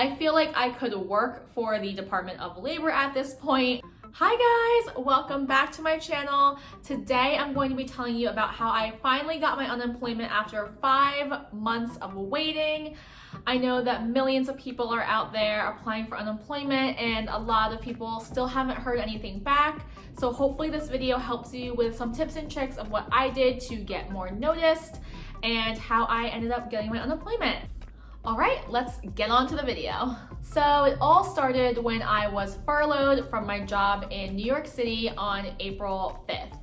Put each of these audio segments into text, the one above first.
I feel like I could work for the Department of Labor at this point. Hi guys, welcome back to my channel. Today I'm going to be telling you about how I finally got my unemployment after 5 months of waiting. I know that millions of people are out there applying for unemployment and a lot of people still haven't heard anything back. So hopefully this video helps you with some tips and tricks of what I did to get more noticed and how I ended up getting my unemployment. All right, let's get on to the video. So it all started when I was furloughed from my job in New York City on April 5th.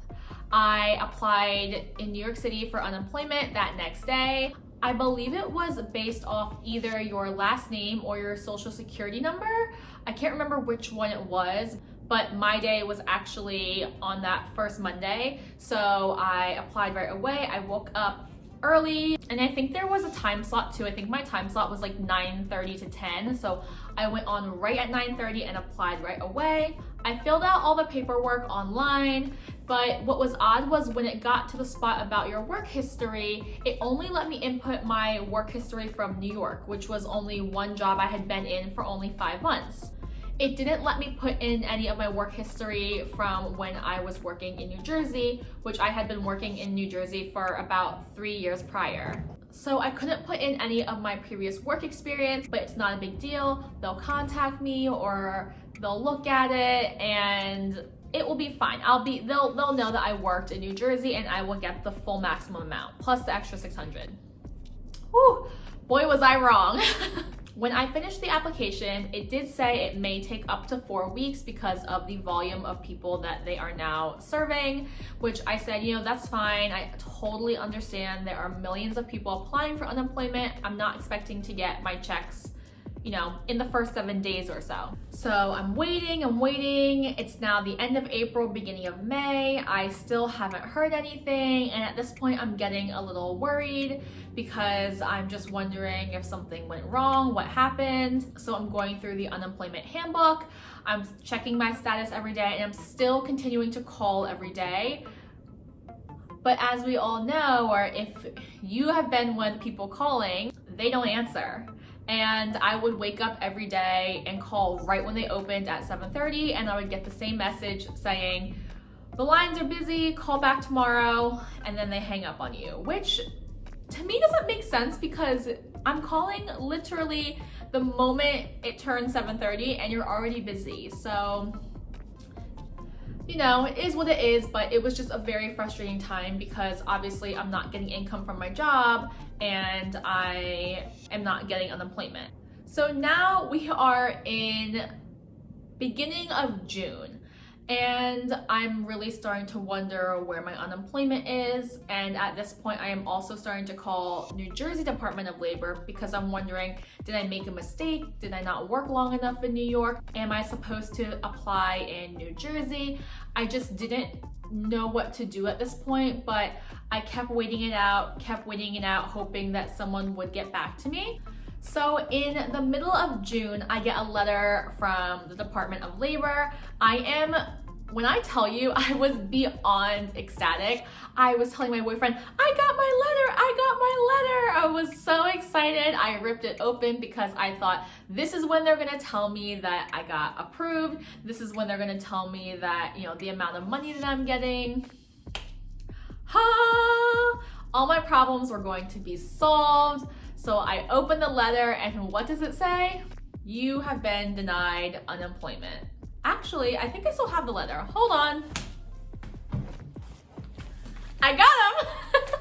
I applied in New York City for unemployment that next day. I believe it was based off either your last name or your social security number. I can't remember which one it was, but my day was actually on that first Monday. So I applied right away. I woke up early and I think there was a time slot too. I think my time slot was like 9:30 to 10. So I went on right at 9:30 and applied right away. I filled out all the paperwork online, but what was odd was when it got to the spot about your work history, it only let me input my work history from New York, which was only one job I had been in for only 5 months. It didn't let me put in any of my work history from when I was working in New Jersey, which I had been working in New Jersey for about 3 years prior. So I couldn't put in any of my previous work experience, but it's not a big deal. They'll contact me or they'll look at it and it will be fine. They'll know that I worked in New Jersey and I will get the full maximum amount plus the extra 600. Whew, boy was I wrong. When I finished the application, it did say it may take up to 4 weeks because of the volume of people that they are now serving, which I said, that's fine. I totally understand. There are millions of people applying for unemployment. I'm not expecting to get my checks, in the first 7 days or so. So I'm waiting. It's now the end of April, beginning of May. I still haven't heard anything. And at this point, I'm getting a little worried because I'm just wondering if something went wrong, what happened. So I'm going through the unemployment handbook. I'm checking my status every day and I'm still continuing to call every day. But as we all know, or if you have been one of the people calling, they don't answer. And I would wake up every day and call right when they opened at 7:30 and I would get the same message saying, the lines are busy, call back tomorrow, and then they hang up on you, which to me doesn't make sense because I'm calling literally the moment it turns 7:30 and you're already busy. So, it is what it is, but it was just a very frustrating time because obviously I'm not getting income from my job and I am not getting unemployment. So now we are in beginning of June and I'm really starting to wonder where my unemployment is. And at this point, I am also starting to call New Jersey Department of Labor because I'm wondering, did I make a mistake? Did I not work long enough in New York? Am I supposed to apply in New Jersey? I just didn't know what to do at this point, but I kept waiting it out, hoping that someone would get back to me. So in the middle of June, I get a letter from the Department of Labor. When I tell you, I was beyond ecstatic. I was telling my boyfriend, I got my letter. I was so excited. I ripped it open because I thought, this is when they're gonna tell me that I got approved. This is when they're gonna tell me that, the amount of money that I'm getting. All my problems were going to be solved. So I opened the letter and what does it say? You have been denied unemployment. Actually, I think I still have the letter. Hold on. I got them.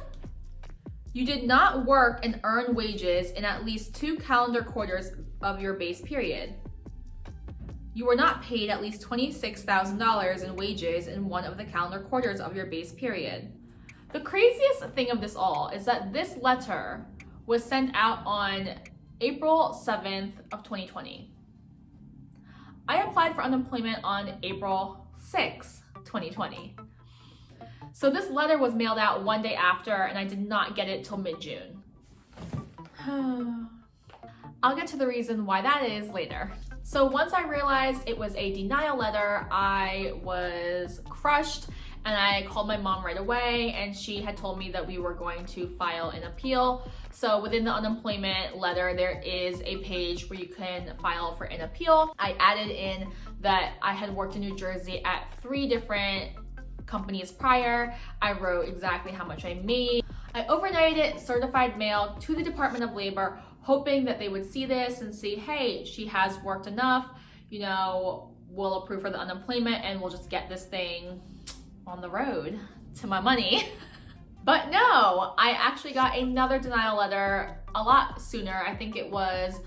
You did not work and earn wages in at least 2 calendar quarters of your base period. You were not paid at least $26,000 in wages in one of the calendar quarters of your base period. The craziest thing of this all is that this letter was sent out on April 7th of 2020. I applied for unemployment on April 6th, 2020. So this letter was mailed out one day after and I did not get it till mid-June. I'll get to the reason why that is later. So once I realized it was a denial letter, I was crushed And I called my mom right away, and she had told me that we were going to file an appeal. So within the unemployment letter, there is a page where you can file for an appeal. I added in that I had worked in New Jersey at 3 different companies prior. I wrote exactly how much I made. I overnighted it, certified mail to the Department of Labor, hoping that they would see this and see, hey, she has worked enough, you know, we'll approve for the unemployment and we'll just get this thing on the road to my money. But no, I actually got another denial letter a lot sooner. I think it was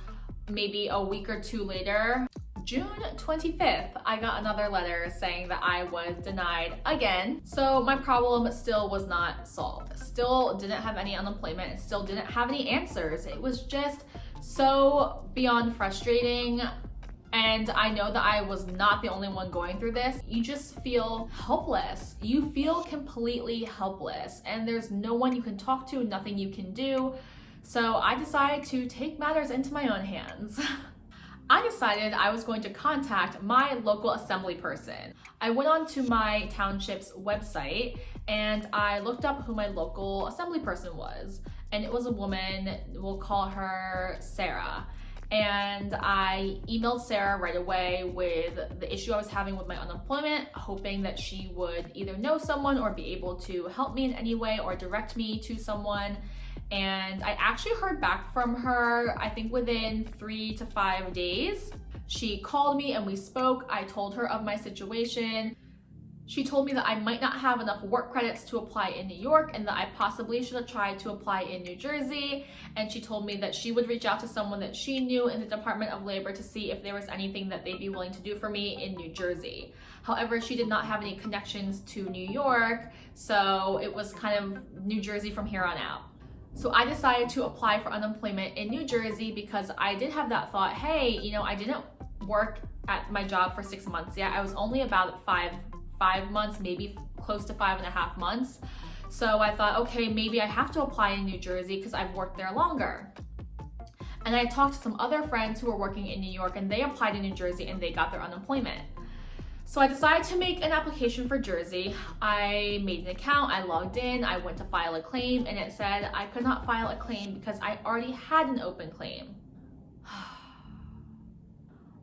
maybe a week or 2 later. June 25th, I got another letter saying that I was denied again. So my problem still was not solved. Still didn't have any unemployment, still didn't have any answers. It was just so beyond frustrating. And I know that I was not the only one going through this. You just feel helpless. You feel completely helpless, and there's no one you can talk to, nothing you can do. So I decided to take matters into my own hands. I decided I was going to contact my local assembly person. I went onto my township's website and I looked up who my local assembly person was. And it was a woman, we'll call her Sarah. And I emailed Sarah right away with the issue I was having with my unemployment, hoping that she would either know someone or be able to help me in any way or direct me to someone. And I actually heard back from her, I think within 3 to 5 days. She called me and we spoke. I told her of my situation. She told me that I might not have enough work credits to apply in New York and that I possibly should have tried to apply in New Jersey. And she told me that she would reach out to someone that she knew in the Department of Labor to see if there was anything that they'd be willing to do for me in New Jersey. However, she did not have any connections to New York, so it was kind of New Jersey from here on out. So I decided to apply for unemployment in New Jersey because I did have that thought, hey, you know, I didn't work at my job for 6 months yet. I was only about five months, maybe close to 5.5 months. So I thought, okay, maybe I have to apply in New Jersey because I've worked there longer. And I talked to some other friends who were working in New York and they applied in New Jersey and they got their unemployment. So I decided to make an application for Jersey. I made an account, I logged in, I went to file a claim, and it said I could not file a claim because I already had an open claim.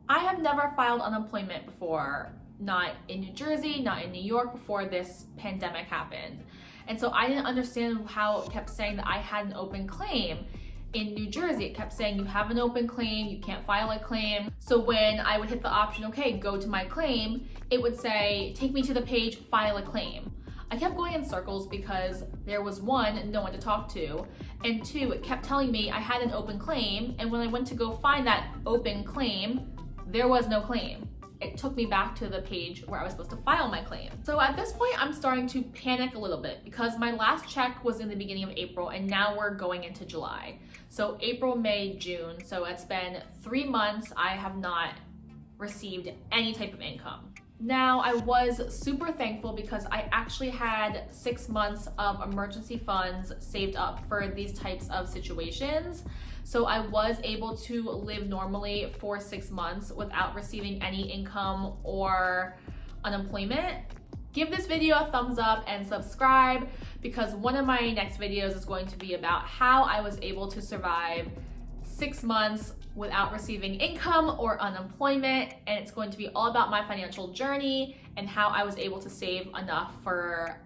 I have never filed unemployment before, not in New Jersey, not in New York before this pandemic happened. And so I didn't understand how it kept saying that I had an open claim. In New Jersey, it kept saying you have an open claim, you can't file a claim. So when I would hit the option, okay, go to my claim, it would say, take me to the page, file a claim. I kept going in circles because there was 1, no one to talk to, and 2, it kept telling me I had an open claim, and when I went to go find that open claim, there was no claim. It took me back to the page where I was supposed to file my claim. So at this point, I'm starting to panic a little bit because my last check was in the beginning of April and now we're going into July. So April, May, June. So it's been 3 months. I have not received any type of income. Now, I was super thankful because I actually had 6 months of emergency funds saved up for these types of situations. So I was able to live normally for 6 months without receiving any income or unemployment. Give this video a thumbs up and subscribe because one of my next videos is going to be about how I was able to survive 6 months without receiving income or unemployment, and it's going to be all about my financial journey and how I was able to save enough for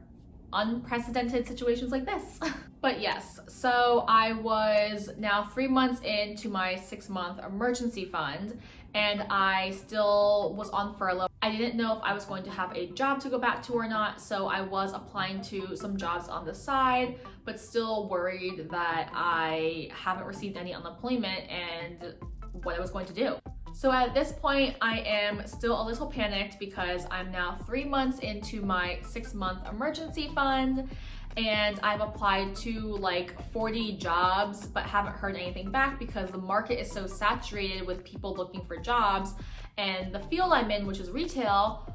unprecedented situations like this. But yes, so I was now 3 months into my 6-month emergency fund and I still was on furlough. I didn't know if I was going to have a job to go back to or not, so I was applying to some jobs on the side, but still worried that I haven't received any unemployment and what I was going to do. So at this point, I am still a little panicked because I'm now 3 months into my 6-month emergency fund and I've applied to like 40 jobs but haven't heard anything back because the market is so saturated with people looking for jobs, and the field I'm in, which is retail,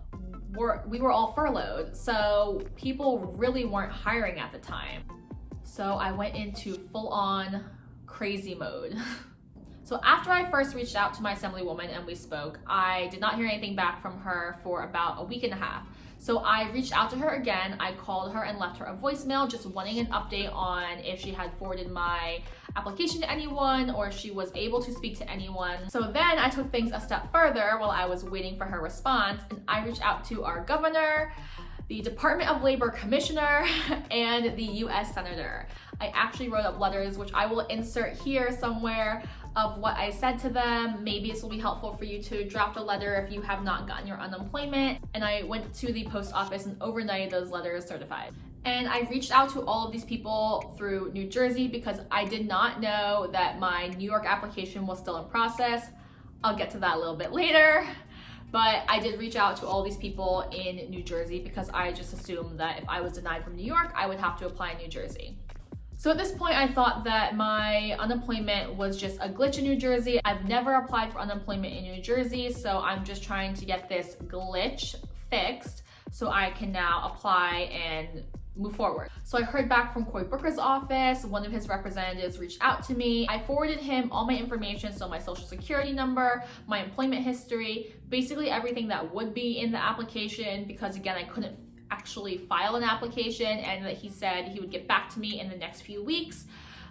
we were all furloughed. So people really weren't hiring at the time. So I went into full-on crazy mode. So after I first reached out to my assemblywoman and we spoke, I did not hear anything back from her for about a week and a half. So I reached out to her again. I called her and left her a voicemail just wanting an update on if she had forwarded my application to anyone or if she was able to speak to anyone. So then I took things a step further while I was waiting for her response, and I reached out to our governor, the Department of Labor commissioner, and the US senator. I actually wrote up letters, which I will insert here somewhere, of what I said to them. Maybe this will be helpful for you to draft a letter if you have not gotten your unemployment. And I went to the post office and overnighted those letters certified. And I reached out to all of these people through New Jersey because I did not know that my New York application was still in process. I'll get to that a little bit later. But I did reach out to all these people in New Jersey because I just assumed that if I was denied from New York, I would have to apply in New Jersey. So at this point, I thought that my unemployment was just a glitch in New Jersey. I've never applied for unemployment in New Jersey, so I'm just trying to get this glitch fixed so I can now apply and move forward. So I heard back from Cory Booker's office. One of his representatives reached out to me. I forwarded him all my information, so my social security number, my employment history, basically everything that would be in the application, because again, I couldn't actually file an application, and that he said he would get back to me in the next few weeks.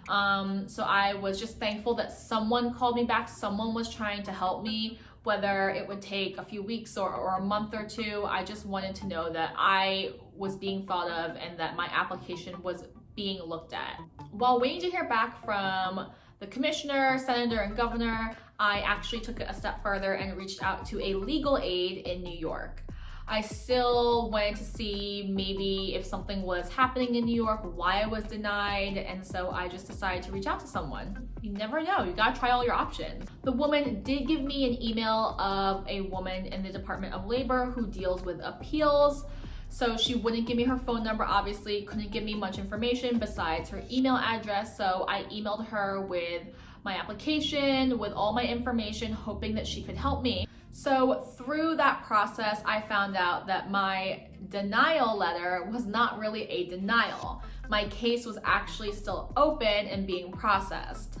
So I was just thankful that someone called me back. Someone was trying to help me, whether it would take a few weeks or a month or two. I just wanted to know that I was being thought of and that my application was being looked at. While waiting to hear back from the commissioner, senator, and governor, I actually took it a step further and reached out to a legal aid in New York. I still wanted to see maybe if something was happening in New York, why I was denied, and so I just decided to reach out to someone. You never know, you gotta try all your options. The woman did give me an email of a woman in the Department of Labor who deals with appeals. So she wouldn't give me her phone number, obviously, couldn't give me much information besides her email address. So I emailed her with my application, with all my information, hoping that she could help me. So through that process, I found out that my denial letter was not really a denial. My case was actually still open and being processed.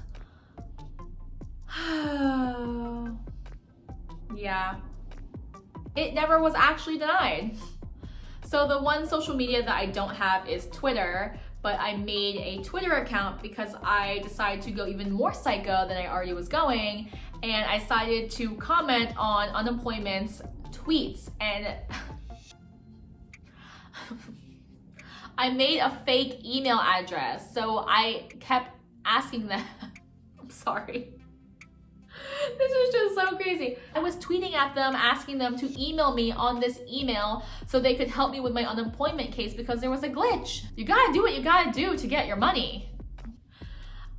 Yeah, it never was actually denied. So the one social media that I don't have is Twitter, but I made a Twitter account because I decided to go even more psycho than I already was going, and I decided to comment on unemployment's tweets, and I made a fake email address. So I kept asking them, I'm sorry. This is just so crazy. I was tweeting at them, asking them to email me on this email so they could help me with my unemployment case because there was a glitch. You gotta do what you gotta do to get your money.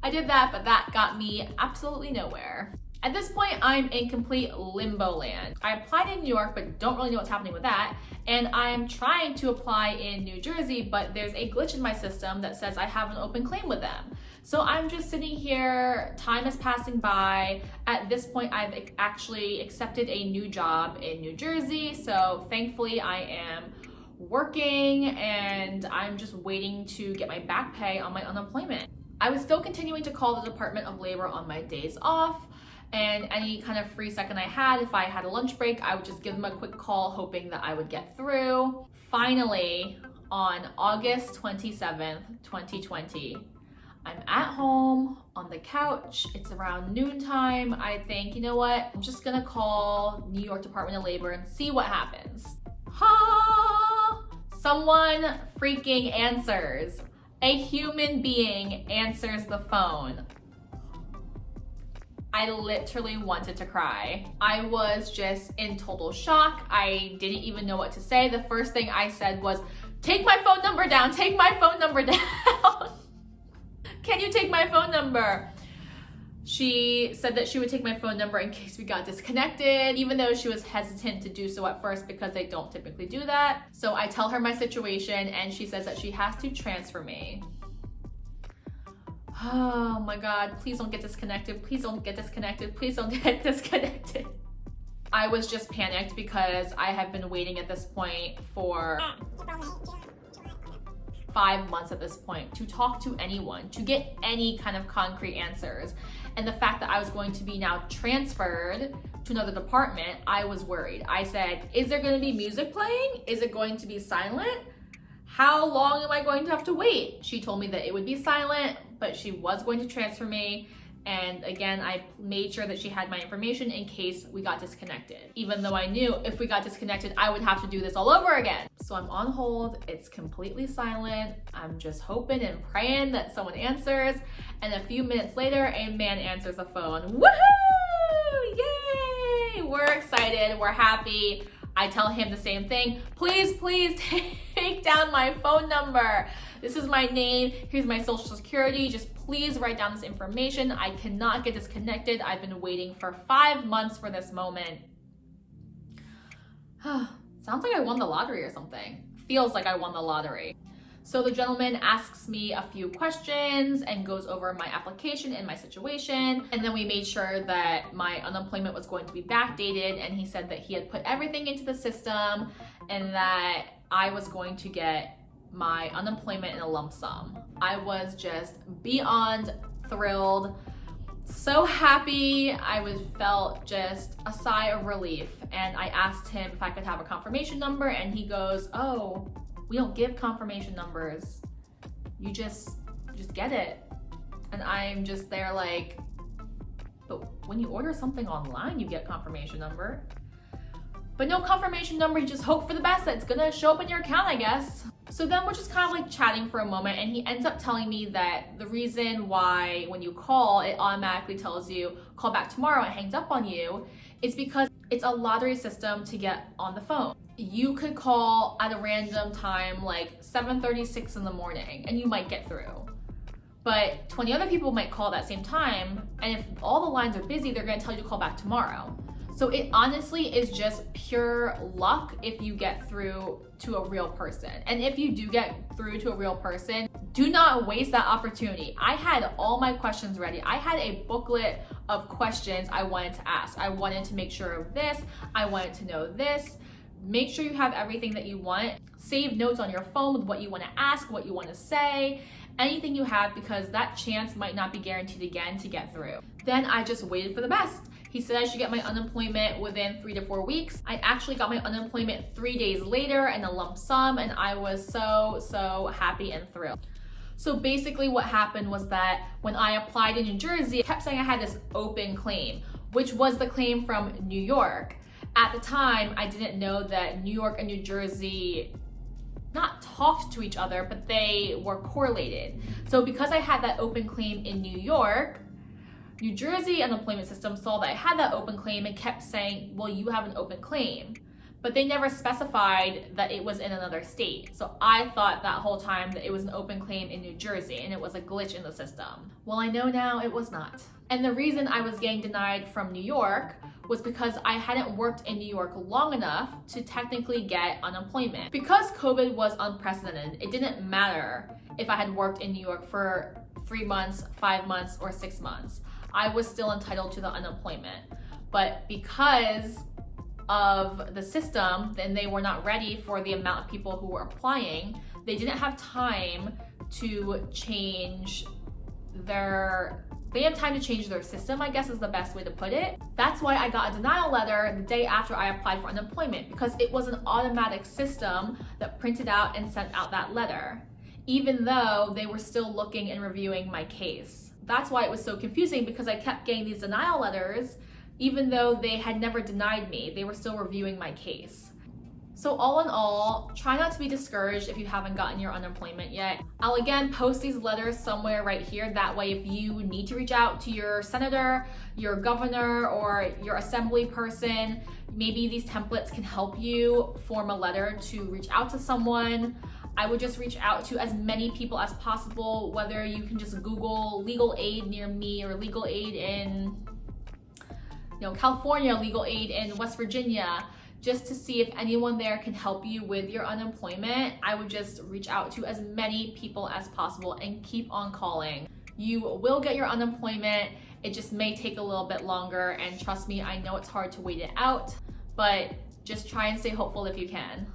I did that, but that got me absolutely nowhere. At this point, I'm in complete limbo land. I applied in New York, but don't really know what's happening with that. And I'm trying to apply in New Jersey, but there's a glitch in my system that says I have an open claim with them. So I'm just sitting here, time is passing by. At this point, I've actually accepted a new job in New Jersey. So thankfully I am working and I'm just waiting to get my back pay on my unemployment. I was still continuing to call the Department of Labor on my days off. And any kind of free second I had, if I had a lunch break, I would just give them a quick call, hoping that I would get through. Finally, on August 27th, 2020, I'm at home on the couch. It's around noontime. I think, you know what? I'm just gonna call New York Department of Labor and see what happens. Ha! Someone freaking answers. A human being answers the phone. I literally wanted to cry. I was just in total shock. I didn't even know what to say. The first thing I said was, take my phone number down, take my phone number down. Can you take my phone number? She said that she would take my phone number in case we got disconnected, even though she was hesitant to do so at first because they don't typically do that. So I tell her my situation and she says that she has to transfer me. Oh my God, please don't get disconnected. Please don't get disconnected. Please don't get disconnected. I was just panicked because I have been waiting at this point for 5 months at this point to talk to anyone, to get any kind of concrete answers. And the fact that I was going to be now transferred to another department, I was worried. I said, is there gonna be music playing? Is it going to be silent? How long am I going to have to wait? She told me that it would be silent, but she was going to transfer me. And again, I made sure that she had my information in case we got disconnected, even though I knew if we got disconnected, I would have to do this all over again. So I'm on hold, it's completely silent. I'm just hoping and praying that someone answers. And a few minutes later, a man answers the phone. Woohoo! Yay! We're excited, we're happy. I tell him the same thing. Please take down my phone number. This is my name. Here's my social security. Just please write down this information. I cannot get disconnected. I've been waiting for 5 months for this moment. Sounds like I won the lottery or something. Feels like I won the lottery. So the gentleman asks me a few questions and goes over my application and my situation. And then we made sure that my unemployment was going to be backdated. And he said that he had put everything into the system and that I was going to get my unemployment in a lump sum. I was just beyond thrilled, so happy. I felt just a sigh of relief. And I asked him if I could have a confirmation number, and he goes, oh, we don't give confirmation numbers. You just get it. And I'm just there like, but when you order something online, you get confirmation number. But no confirmation number, you just hope for the best that it's gonna show up in your account, I guess. So then we're just kind of like chatting for a moment, and he ends up telling me that the reason why when you call, it automatically tells you, call back tomorrow, and hangs up on you, is because it's a lottery system to get on the phone. You could call at a random time, like 7:36 in the morning, and you might get through. But 20 other people might call that same time, and if all the lines are busy, they're gonna tell you to call back tomorrow. So it honestly is just pure luck if you get through to a real person. And if you do get through to a real person, do not waste that opportunity. I had all my questions ready. I had a booklet of questions I wanted to ask. I wanted to make sure of this. I wanted to know this. Make sure you have everything that you want. Save notes on your phone with what you want to ask, what you want to say, anything you have, because that chance might not be guaranteed again to get through. Then I just waited for the best. He said I should get my unemployment within 3 to 4 weeks. I actually got my unemployment 3 days later in a lump sum, and I was so happy and thrilled. So basically what happened was that when I applied in New Jersey, it kept saying I had this open claim, which was the claim from New York. At the time, I didn't know that New York and New Jersey not talked to each other, but they were correlated. So because I had that open claim in New York, New Jersey unemployment system saw that I had that open claim and kept saying, well, you have an open claim. But they never specified that it was in another state. So I thought that whole time that it was an open claim in New Jersey and it was a glitch in the system. Well, I know now it was not. And the reason I was getting denied from New York was because I hadn't worked in New York long enough to technically get unemployment. Because COVID was unprecedented, it didn't matter if I had worked in New York for 3 months, 5 months, or 6 months. I was still entitled to the unemployment. But because of the system, then they were not ready for the amount of people who were applying. They didn't have time to change their system, I guess is the best way to put it. That's why I got a denial letter the day after I applied for unemployment, because it was an automatic system that printed out and sent out that letter, even though they were still looking and reviewing my case. That's why it was so confusing, because I kept getting these denial letters, even though they had never denied me. They were still reviewing my case. So all in all, try not to be discouraged if you haven't gotten your unemployment yet. I'll again post these letters somewhere right here. That way, if you need to reach out to your senator, your governor, or your assembly person, maybe these templates can help you form a letter to reach out to someone. I would just reach out to as many people as possible, whether you can just Google legal aid near me or legal aid in California, legal aid in West Virginia, just to see if anyone there can help you with your unemployment. I would just reach out to as many people as possible and keep on calling. You will get your unemployment. It just may take a little bit longer, and trust me, I know it's hard to wait it out, but just try and stay hopeful if you can.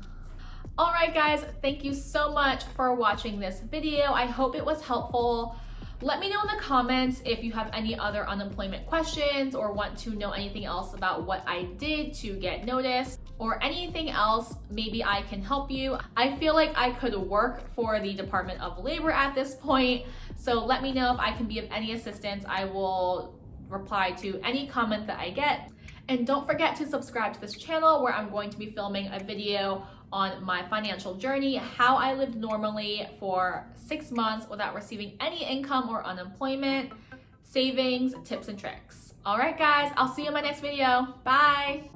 Alright guys, thank you so much for watching this video. I hope it was helpful. Let me know in the comments if you have any other unemployment questions or want to know anything else about what I did to get noticed or anything else. Maybe I can help you. I feel like I could work for the Department of Labor at this point, so let me know if I can be of any assistance. I will reply to any comment that I get. And don't forget to subscribe to this channel where I'm going to be filming a video on my financial journey, how I lived normally for 6 months without receiving any income or unemployment, savings, tips and tricks. All right guys, I'll see you in my next video. Bye.